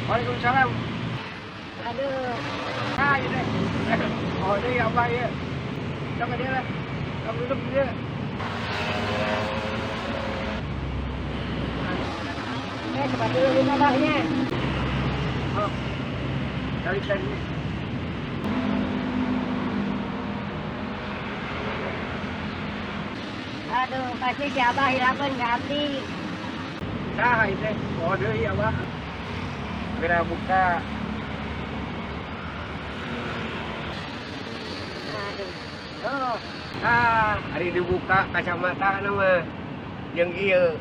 Waalaikumsalam. Aduh, Ah, ini. Oh, ini abah ya. Sama dia lah. Kamu duduk dia. cepat dulu di babahnya. Oh. Dari tadi. Aduh, pasti si Abah hilapan ke abdi. Nah, ini. Oh, dia abah. Kira buka. Aduh, oh, Ah, hari dibuka kacamata nama yang iya.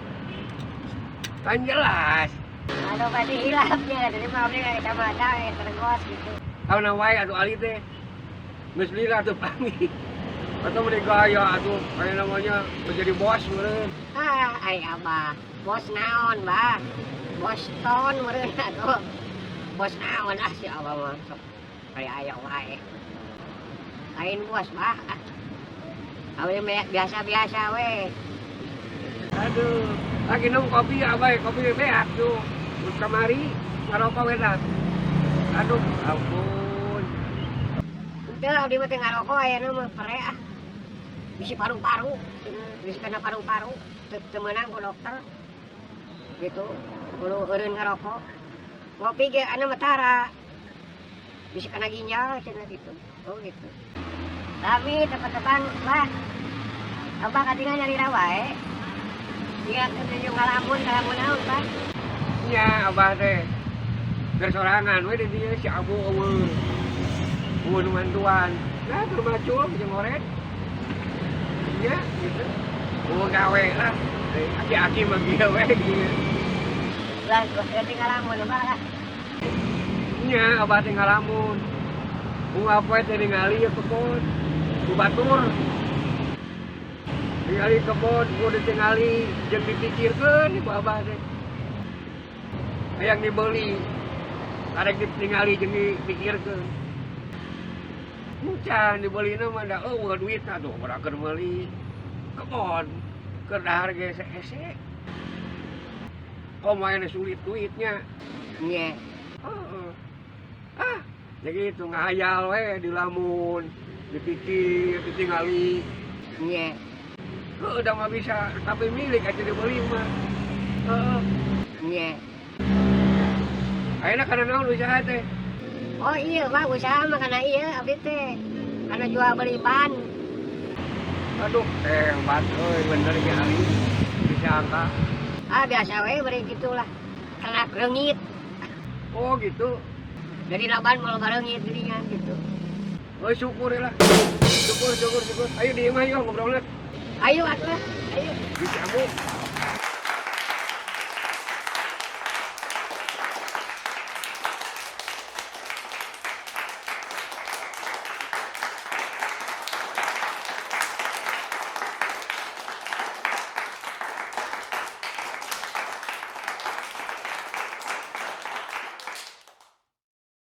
Kan jelas. aduh pasti hilapnya. Dari mau beli kayak kacamata, kayak tergos gitu. Tahu nawai atau ali teh. Geus lila atuh panggil. Atau meni gaya atuh kayak namanya menjadi bos meureun. Ah, ay Abah, bos naon, Bah? Bos ton meureun atuh. Bos naon si Abah mah. Sok kayak aya wae. Lain bos, Bah. Awe biasa-biasa we. Aduh, lagi nong kopi ya bae, kopi beak tuh. Terus kamari ngarokok enak. Aduh, ampun. Teu abdi mah teu ngarokok aya mah pere ah. Bisi paru-paru, bisi kena paru-paru, teu meunang ku dokter. Gitu, kudu eureun ngarokok. Ngopi ge anu mah tara. Bisi kena ginjal cenah gitu. Oh gitu. Tapi tepat-tepan, Bah. Abah katingal nyarira wae. Dia ketujuh ngalamun naon, Bah. Nya abah teh. Bersorangan we di dieu si Abu eueuh. Eueuh mantuan. Nah, keur macul jeung oret. Ya, gitu. Eueuh gawe lah. Aki-aki mah kieu we dieu. Lah, berarti ngalamun, Bah lah. Nya abah teh ngalamun. Bunga poe teh ningali ya kebon. Ku batur. Ningali kebon, ku ditingali jeung dipikirkeun ibu abah teh. Hayang dibeli. Karek ditingali jeung dipikirkeun. Can dibelina mah da eueuh duitna tuh, udah keur meuli kebon. Keur dahar ge hese. Komaena sulit duitnya. Nya. Heeh. Ah, jadi itu ngahayal we dilamun, dipikir, ditingali. Nya. Udah mah bisa tapi milik aja dibeli mah. Heeh. Nya. Ayeuna kana naon usaha teh? Oh iya, Bah, usaha mah kana ieu abdi teh. Kana jual beli ban. Aduh, hebat euy bener ge ali. Bisa angka. Ah, biasa we beri gitulah. Kena reungit. Oh gitu. Jadi laban mau bareungit geuningan gitu. Oh syukur lah. Syukur. Ayo di imah yuk ngobrolna. Ayo atuh, ayo. Bisa Bu.